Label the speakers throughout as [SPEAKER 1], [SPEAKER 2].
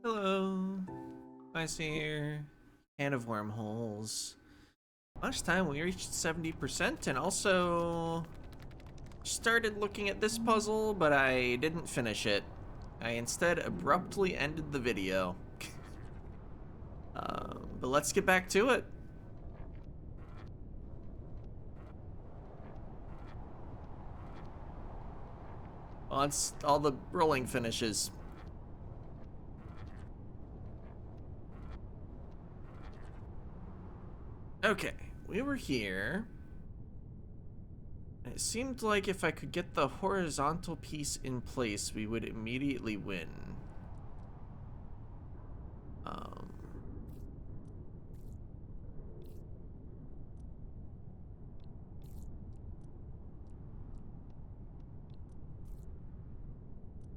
[SPEAKER 1] Hello, nice here. Can of wormholes. Last time we reached 70% and also started looking at this puzzle, but I didn't finish it. I instead abruptly ended the video. But let's get back to it. Once all the rolling finishes. Okay, we were here. It seemed like if I could get the horizontal piece in place, we would immediately win.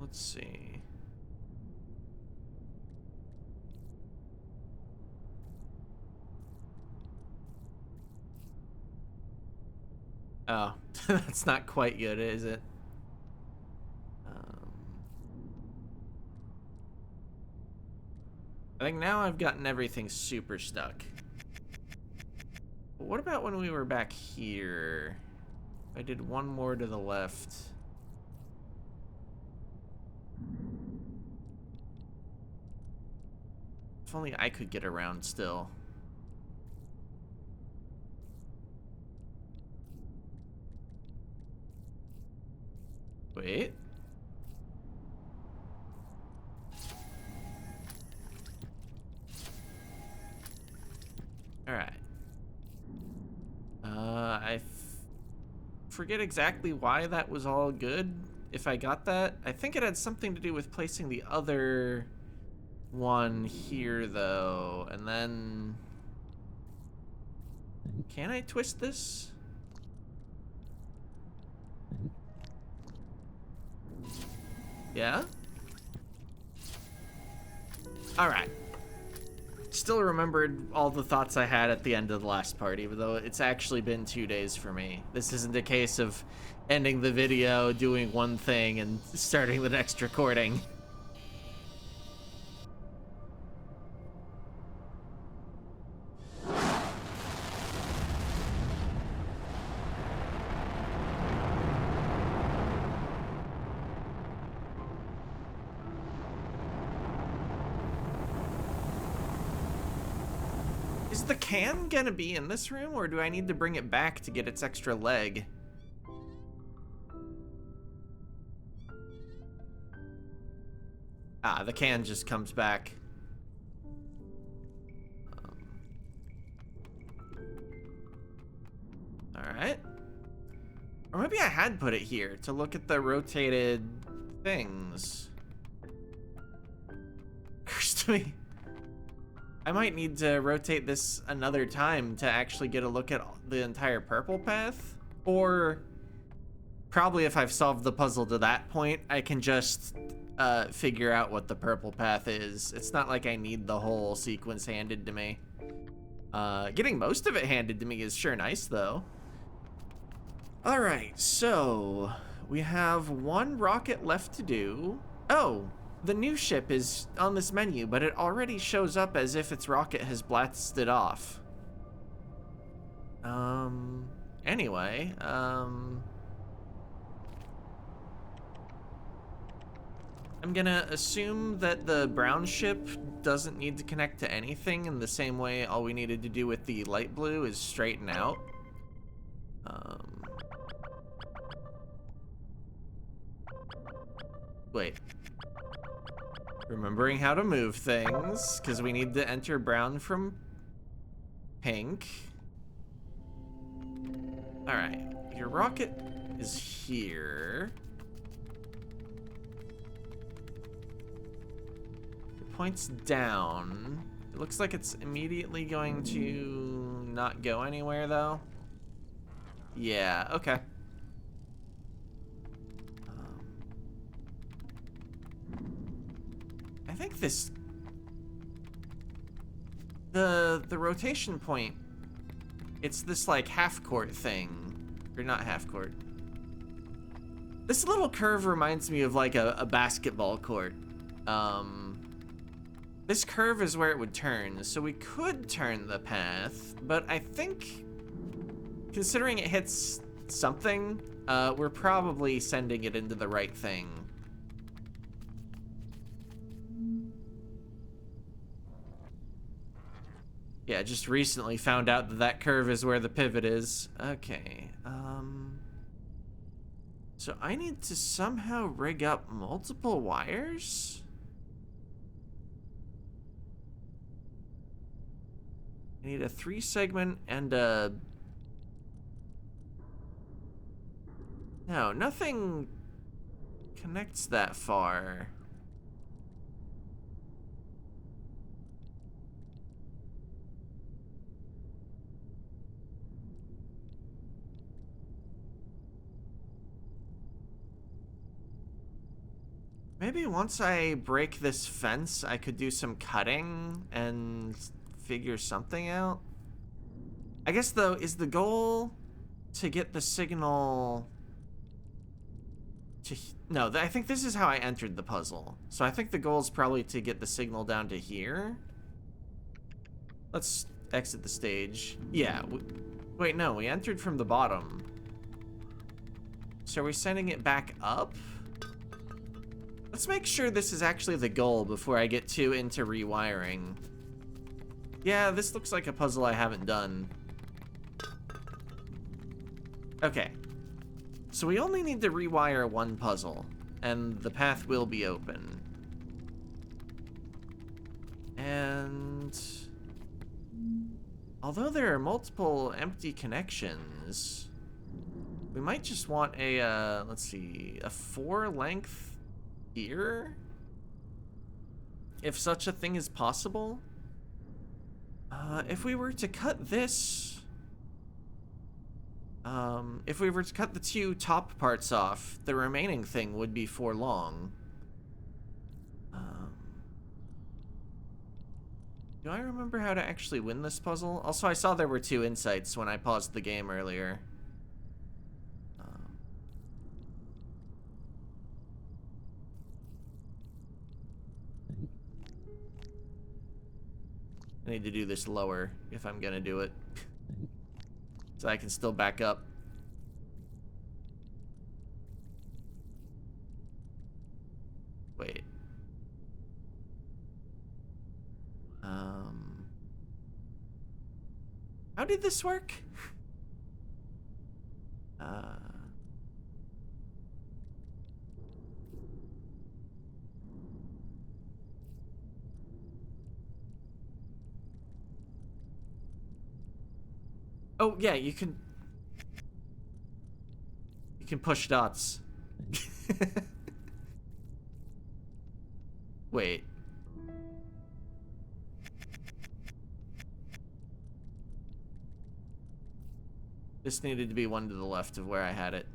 [SPEAKER 1] Let's see. Oh, that's not quite good, is it? I think now I've gotten everything super stuck. But what about when we were back here? I did one more to the left. If only I could get around still. Wait. Alright. I forget exactly why that was all good, if I got that. I think it had something to do with placing the other one here, though. And then... Can I twist this? Yeah? Alright. Still remembered all the thoughts I had at the end of the last part, even though it's actually been 2 days for me. This isn't a case of ending the video, doing one thing, and starting the next recording. Is the can gonna be in this room, or do I need to bring it back to get its extra leg? Ah, the can just comes back. Alright. Or maybe I had put it here to look at the rotated things. Cursed me. I might need to rotate this another time to actually get a look at the entire purple path. Or probably if I've solved the puzzle to that point, I can just figure out what the purple path is. It's not like I need the whole sequence handed to me. Getting most of it handed to me is sure nice, though. All right, so we have one rocket left to do. Oh, the new ship is on this menu, but it already shows up as if its rocket has blasted off. Anyway, I'm gonna assume that the brown ship doesn't need to connect to anything in the same way all we needed to do with the light blue is straighten out. Wait. Remembering how to move things, because we need to enter brown from pink. Alright, your rocket is here. It points down. It looks like it's immediately going to not go anywhere, though. Yeah, okay. I think this... The rotation point, it's this, like, half-court thing. Or not half-court. This little curve reminds me of, like, a basketball court. This curve is where it would turn, so we could turn the path, but I think, considering it hits something, we're probably sending it into the right thing. Yeah, just recently found out that that curve is where the pivot is. Okay, so I need to somehow rig up multiple wires? I need a 3-segment and a... No, nothing connects that far. Maybe once I break this fence, I could do some cutting and figure something out. I guess, though, is the goal to get the signal to... No, I think this is how I entered the puzzle. So I think the goal is probably to get the signal down to here. Let's exit the stage. Yeah. Wait, no, we entered from the bottom. So are we sending it back up? Let's make sure this is actually the goal before I get too into rewiring. Yeah, this looks like a puzzle I haven't done. Okay. So we only need to rewire one puzzle, and the path will be open. And... although there are multiple empty connections, we might just want a, let's see, a 4-length here? If such a thing is possible? If we were to cut this... if we were to cut the 2 top parts off, the remaining thing would be 4 long. Do I remember how to actually win this puzzle? Also, I saw there were 2 insights when I paused the game earlier. I need to do this lower if I'm gonna do it. So I can still back up. Wait. How did this work? Oh, yeah, you can push dots. Wait. This needed to be one to the left of where I had it.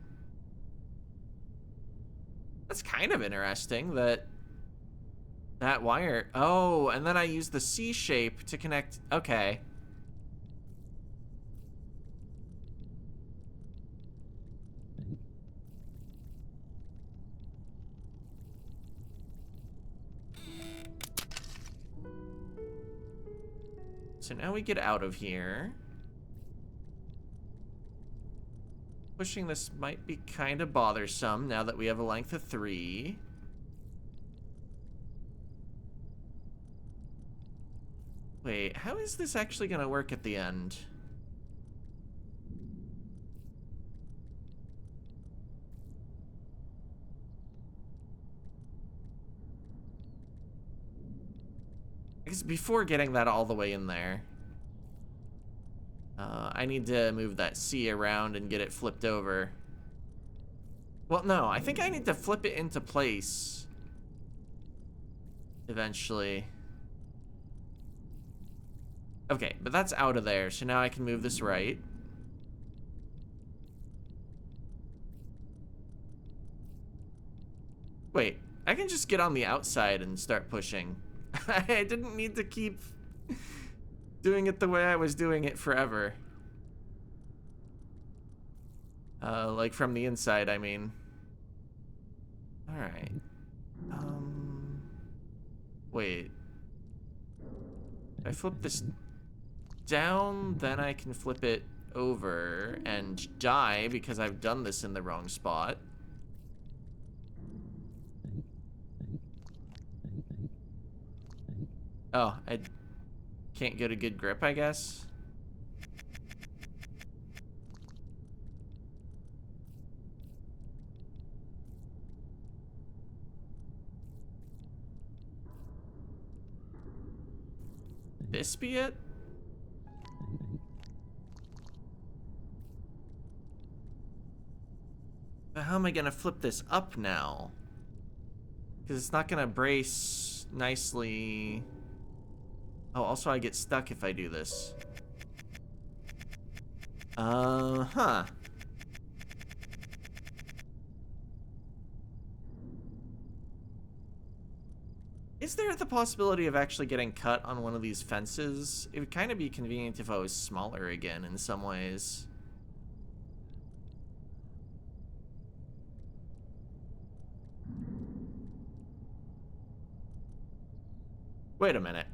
[SPEAKER 1] That's kind of interesting that that wire... Oh, and then I used the C shape to connect... Okay. So now we get out of here. Pushing this might be kind of bothersome now that we have a length of 3. Wait, how is this actually gonna work at the end? Because before getting that all the way in there, I need to move that C around and get it flipped over. Well, no, I think I need to flip it into place eventually. Okay, but that's out of there, so now I can move this right. Wait, I can just get on the outside and start pushing. I didn't need to keep doing it the way I was doing it forever. Like from the inside, I mean. Alright. Wait. If I flip this down, then I can flip it over and die because I've done this in the wrong spot. Oh, I can't get a good grip, I guess. This be it? But how am I gonna flip this up now? Because it's not gonna brace nicely. Oh, also I get stuck if I do this. Huh. Is there the possibility of actually getting cut on one of these fences? It would kind of be convenient if I was smaller again in some ways. Wait a minute.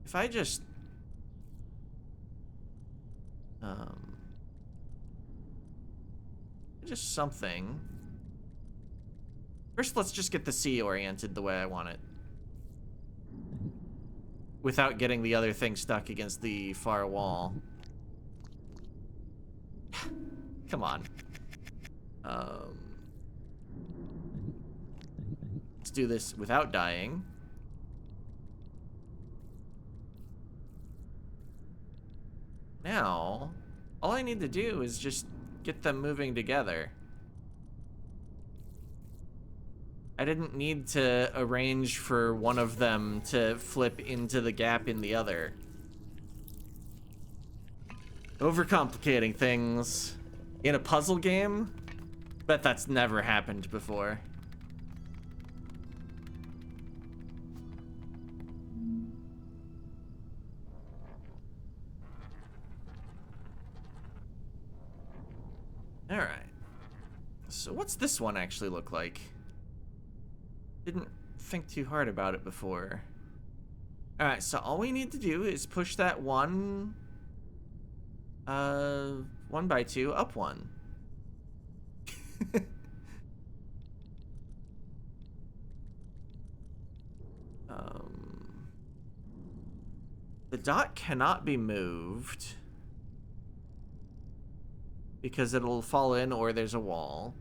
[SPEAKER 1] If I just... just something. First, let's just get the sea oriented the way I want it. Without getting the other thing stuck against the far wall. Come on. Let's do this without dying. Now, all I need to do is just get them moving together. I didn't need to arrange for one of them to flip into the gap in the other. Overcomplicating things in a puzzle game? Bet that's never happened before. Alright. So what's this one actually look like? Didn't think too hard about it before. Alright, so all we need to do is push that one 1x2 up one. The dot cannot be moved because it'll fall in or there's a wall.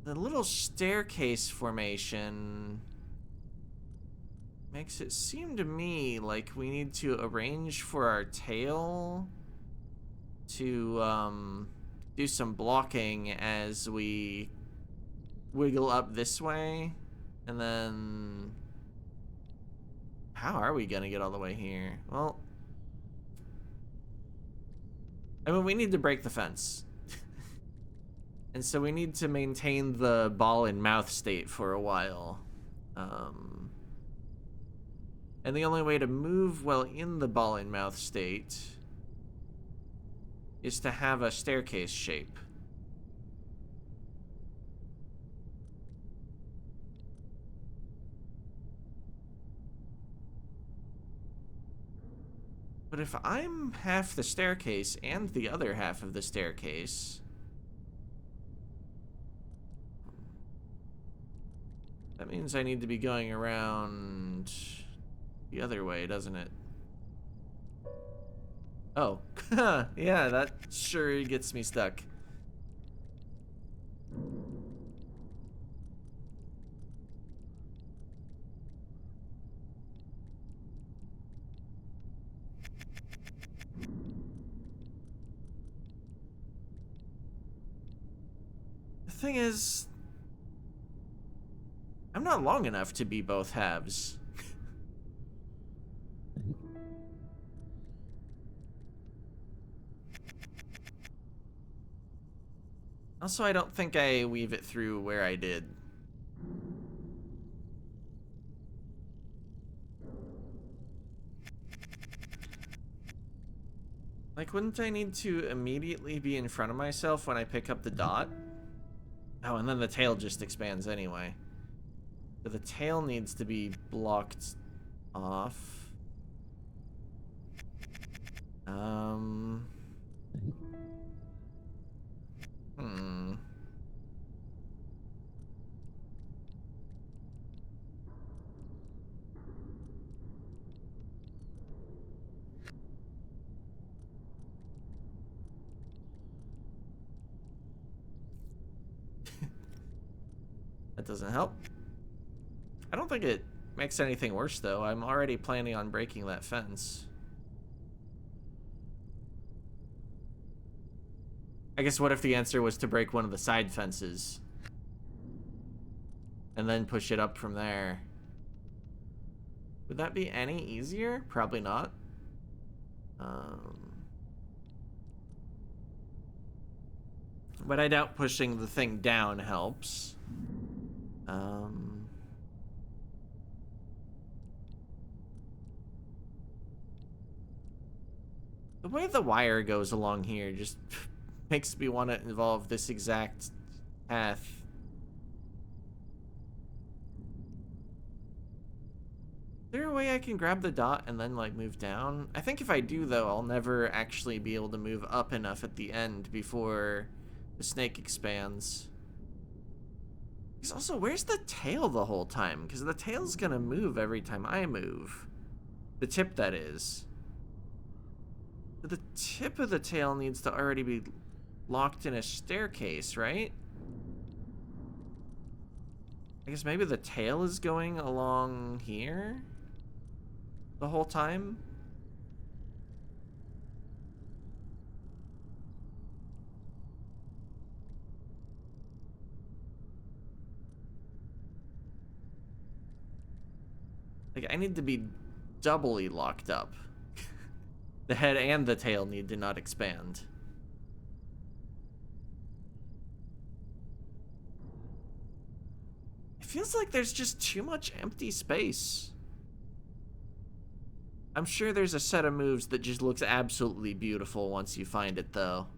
[SPEAKER 1] The little staircase formation makes it seem to me like we need to arrange for our tail to do some blocking as we wiggle up this way. And then how are we gonna get all the way here? Well, I mean, we need to break the fence. And so we need to maintain the ball and mouth state for a while. And the only way to move while in the ball and mouth state is to have a staircase shape. But if I'm half the staircase and the other half of the staircase, that means I need to be going around the other way, doesn't it? Oh, yeah, that sure gets me stuck. The thing is, I'm not long enough to be both halves. Also, I don't think I weave it through where I did. Like, wouldn't I need to immediately be in front of myself when I pick up the dot? Oh, and then the tail just expands anyway. So the tail needs to be blocked off. Hmm. That doesn't help. I don't think it makes anything worse, though. I'm already planning on breaking that fence. I guess what if the answer was to break one of the side fences? And then push it up from there? Would that be any easier? Probably not. But I doubt pushing the thing down helps. The way the wire goes along here just makes me want to involve this exact path. Is there a way I can grab the dot and then, like, move down? I think if I do, though, I'll never actually be able to move up enough at the end before the snake expands. Because also, where's the tail the whole time? Because the tail's gonna move every time I move. The tip, that is. The tip of the tail needs to already be locked in a staircase, right? I guess maybe the tail is going along here the whole time? Like, I need to be doubly locked up. The head and the tail need to not expand. It feels like there's just too much empty space. I'm sure there's a set of moves that just looks absolutely beautiful once you find it, though.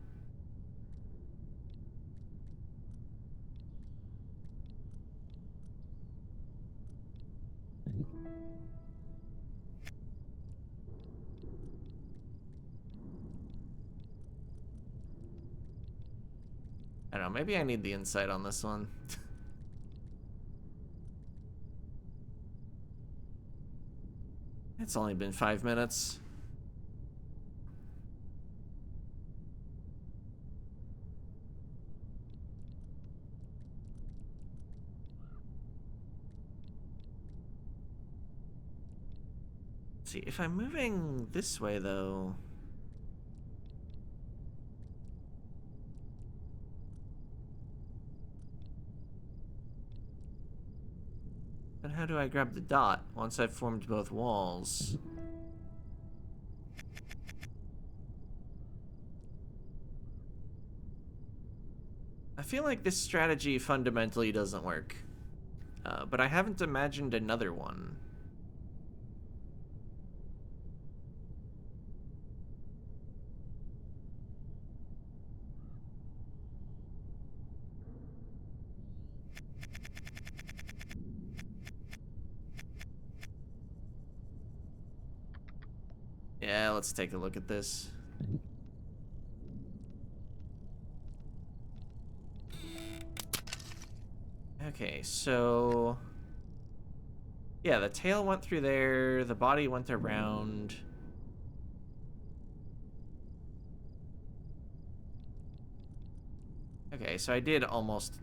[SPEAKER 1] I don't know, maybe I need the insight on this one. It's only been 5 minutes. Let's see, if I'm moving this way, though... Then how do I grab the dot once I've formed both walls? I feel like this strategy fundamentally doesn't work. But I haven't imagined another one. Yeah, let's take a look at this. Okay, so... yeah, the tail went through there, the body went around. Okay, so I did almost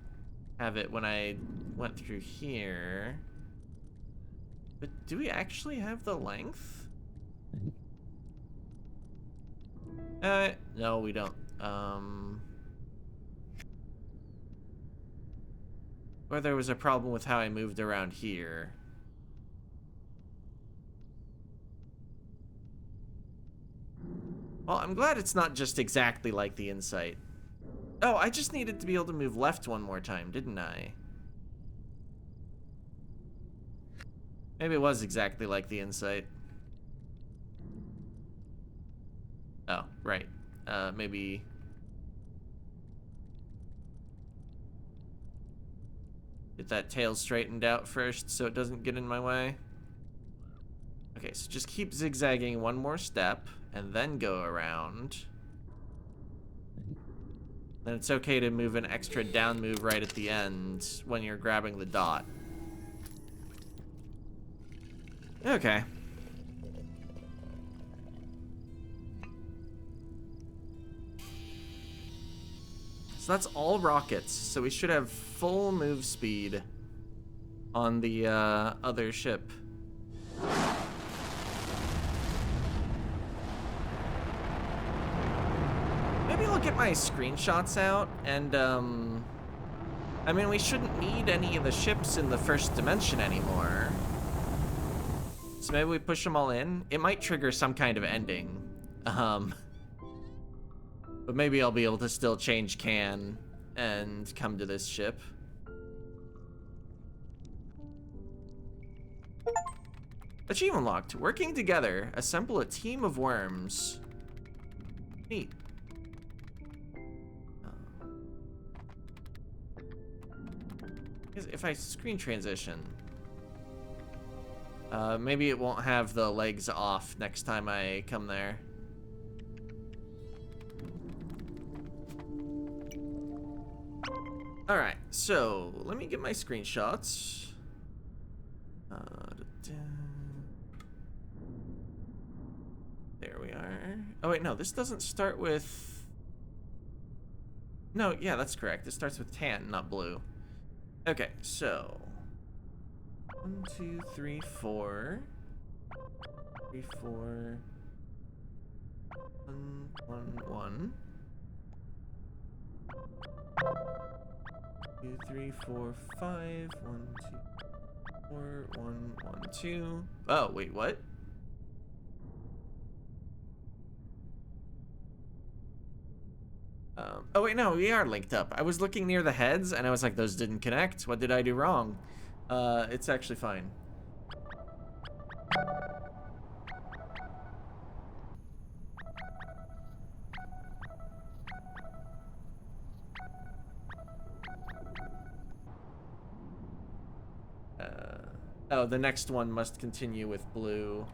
[SPEAKER 1] have it when I went through here. But do we actually have the length? No, we don't. Or there was a problem with how I moved around here. Well, I'm glad it's not just exactly like the insight. Oh, I just needed to be able to move left one more time, didn't I? Maybe it was exactly like the insight. Oh, right. Maybe... Get that tail straightened out first so it doesn't get in my way. Okay, so just keep zigzagging one more step and then go around. Then it's okay to move an extra down move right at the end when you're grabbing the dot. Okay. So that's all rockets, so we should have full move speed on the other ship. Maybe I'll get my screenshots out and I mean, we shouldn't need any of the ships in the first dimension anymore. So maybe we push them all in. It might trigger some kind of ending. But maybe I'll be able to still change can and come to this ship. Achievement locked. Working together. Assemble a team of worms. Neat. If I screen transition, maybe it won't have the legs off next time I come there. All right, so let me get my screenshots. There we are. Oh wait, no, this doesn't start with... No, yeah, that's correct. It starts with tan, not blue. Okay, so 1, 2, 3, 4. 3, 4. 1, 1, 1. 2, 3, 4, 5. 1, 2, 4. 1, 1, 2. Oh, wait, what? Oh wait, no, we are linked up. I was looking near the heads and I was like, those didn't connect. What did I do wrong? It's actually fine. Oh, the next one must continue with blue.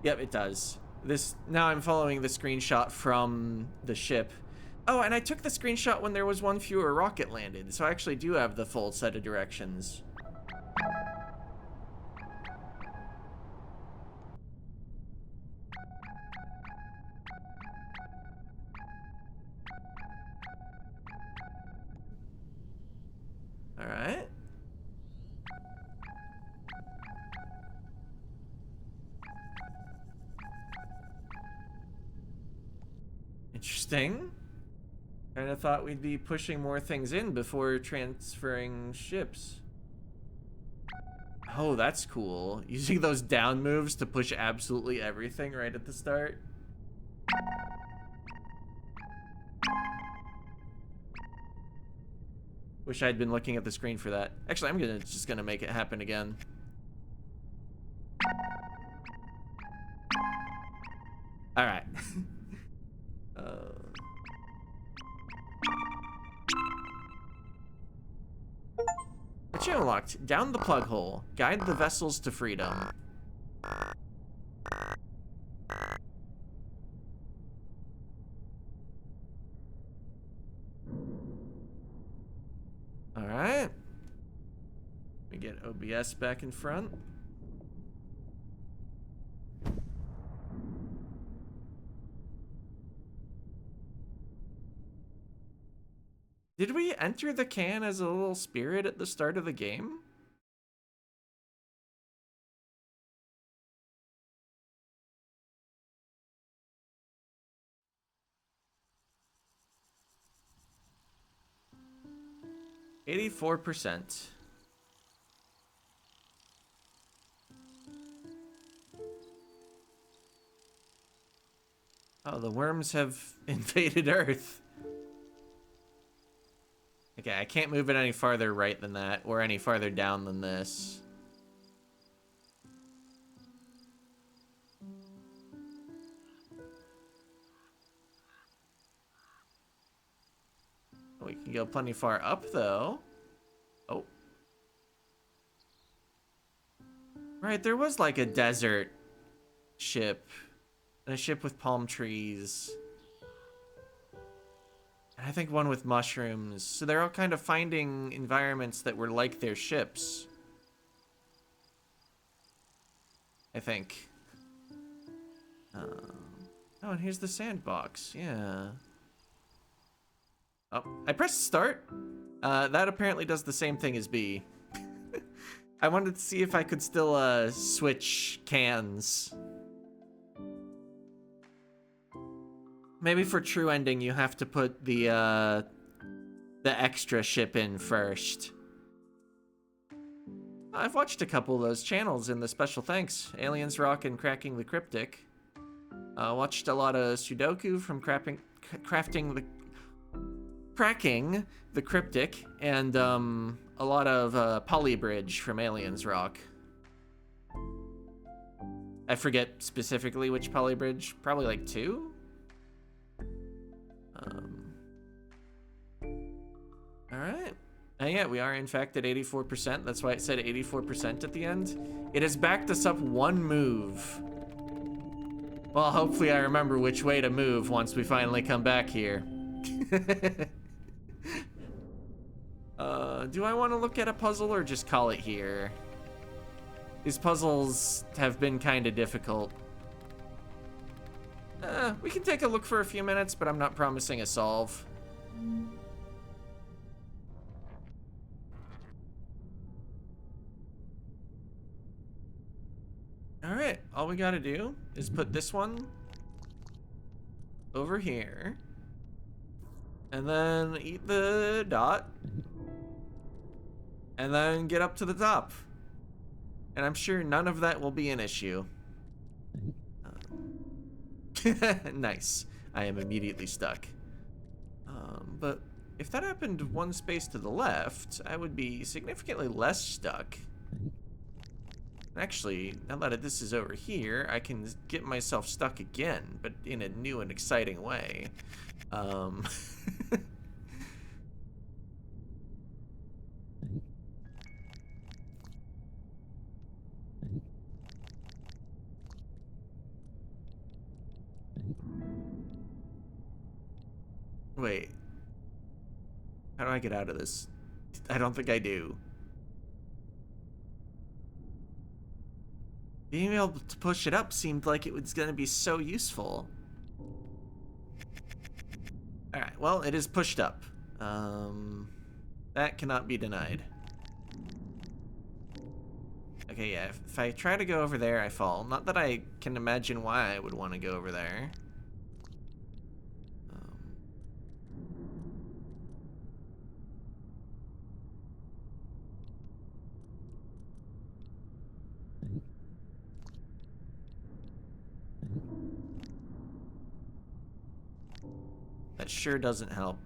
[SPEAKER 1] Yep, it does. Now I'm following the screenshot from the ship. Oh, and I took the screenshot when there was one fewer rocket landed, so I actually do have the full set of directions. All right. Interesting. Kind of thought we'd be pushing more things in before transferring ships. Oh, that's cool. Using those down moves to push absolutely everything right at the start. Wish I'd been looking at the screen for that. Actually, I'm just gonna make it happen again. All right. Achievement unlocked. Down the plug hole. Guide the vessels to freedom. All right. Let me get OBS back in front. Did we enter the can as a little spirit at the start of the game? %. Oh, the worms have invaded Earth. Okay, I can't move it any farther right than that, or any farther down than this. We can go plenty far up, though. Oh. Right, there was like a desert ship. And a ship with palm trees. And I think one with mushrooms. So they're all kind of finding environments that were like their ships. I think. Oh, and here's the sandbox. Yeah. Oh, I pressed start. That apparently does the same thing as B. I wanted to see if I could still switch cans. Maybe for true ending, you have to put the extra ship in first. I've watched a couple of those channels in the special thanks. Aliens Rock and Cracking the Cryptic. Watched a lot of Sudoku from cracking the Cryptic, and a lot of Polybridge from Aliens Rock. I forget specifically which Polybridge, probably like 2? Alright. Yeah, we are in fact at 84%. That's why it said 84% at the end. It has backed us up 1 move. Well, hopefully I remember which way to move once we finally come back here. Do I want to look at a puzzle or just call it here? These puzzles have been kind of difficult. We can take a look for a few minutes, but I'm not promising a solve. Alright, all we gotta do is put this one over here. And then eat the dot. And then get up to the top. And I'm sure none of that will be an issue. Nice. I am immediately stuck. But if that happened 1 space to the left, I would be significantly less stuck. Actually, now that this is over here, I can get myself stuck again, but in a new and exciting way. Wait. How do I get out of this? I don't think I do. Being able to push it up seemed like it was going to be so useful. Alright, well, it is pushed up. That cannot be denied. Okay, yeah, if I try to go over there, I fall. Not that I can imagine why I would want to go over there. That sure doesn't help.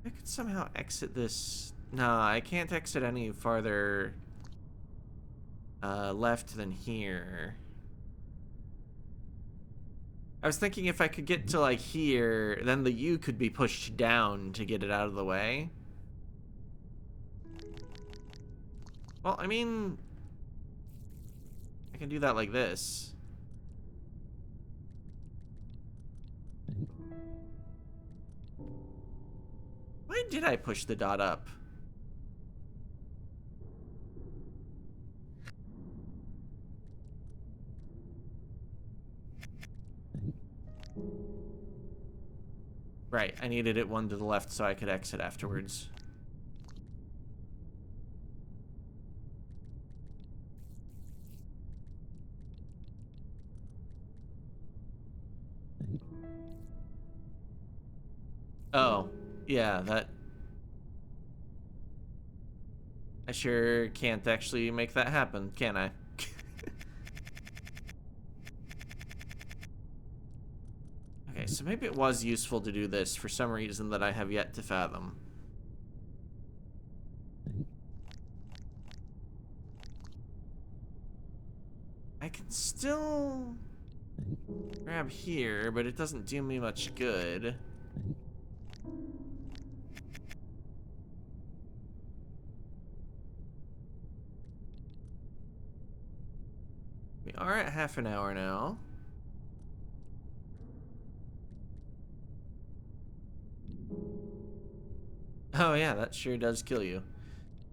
[SPEAKER 1] I could somehow exit this. No, I can't exit any farther left than here. I was thinking if I could get to like here, then the U could be pushed down to get it out of the way. Well, I mean, I can do that like this. Why did I push the dot up? Right, I needed it 1 to the left so I could exit afterwards. Oh, yeah, that... I sure can't actually make that happen, can I? Okay, so maybe it was useful to do this for some reason that I have yet to fathom. I can still grab here, but it doesn't do me much good. We are at half an hour now. Oh yeah, that sure does kill you,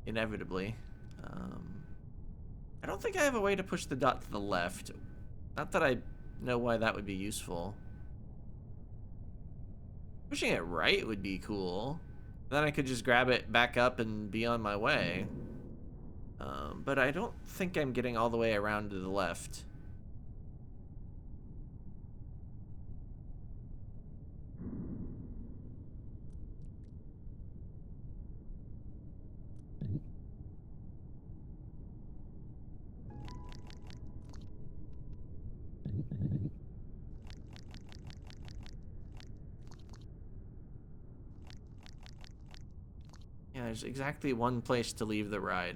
[SPEAKER 1] inevitably. I don't think I have a way to push the dot to the left. Not that I know why that would be useful. Pushing it right would be cool. Then I could just grab it back up and be on my way. But I don't think I'm getting all the way around to the left. Yeah, there's exactly one place to leave the ride.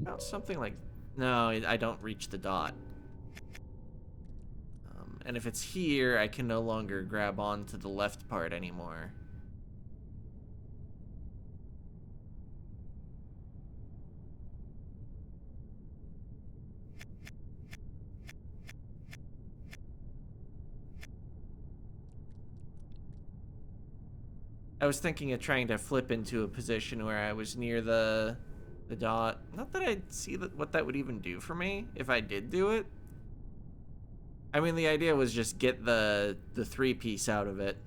[SPEAKER 1] About something like... No, I don't reach the dot. And if it's here, I can no longer grab onto the left part anymore. I was thinking of trying to flip into a position where I was near the dot. Not that I'd see what that would even do for me if I did do it. I mean, the idea was just get the 3-piece out of it.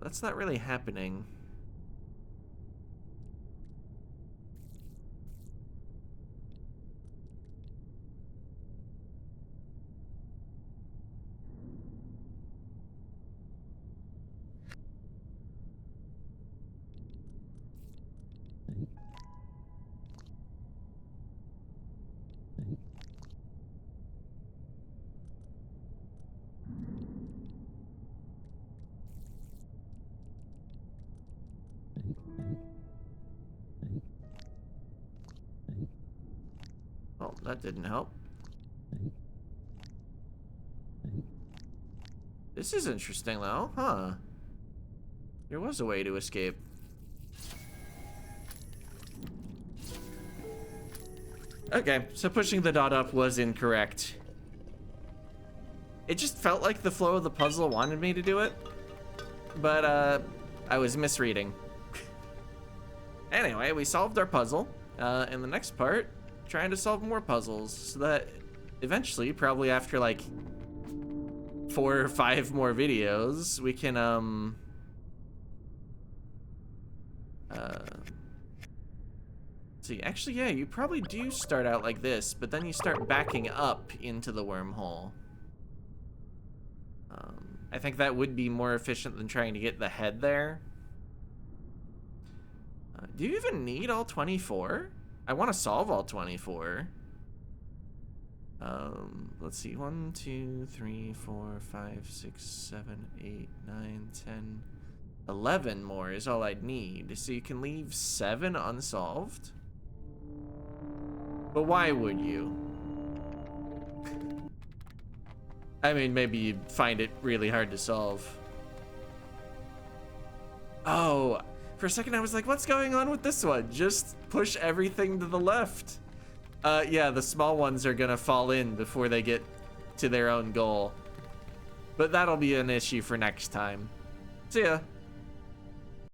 [SPEAKER 1] That's not really happening. Oh, that didn't help. This is interesting, though, huh? There was a way to escape. Okay, so pushing the dot up was incorrect. It just felt like the flow of the puzzle wanted me to do it, but I was misreading. Anyway, we solved our puzzle. In the next part, trying to solve more puzzles so that eventually, probably after like 4 or 5 more videos, we can see, actually, yeah, you probably do start out like this, but then you start backing up into the wormhole. I think that would be more efficient than trying to get the head there. Do you even need all 24? I want to solve all 24. Let's see, 1, 2, 3, 4, 5, 6, 7, 8, 9, 10, 11 more is all I'd need. So you can leave 7 unsolved. But why would you? I mean, maybe you'd find it really hard to solve. Oh, for a second I was like, what's going on with this one? Just push everything to the left. Yeah, the small ones are gonna fall in before they get to their own goal. But that'll be an issue for next time. See ya.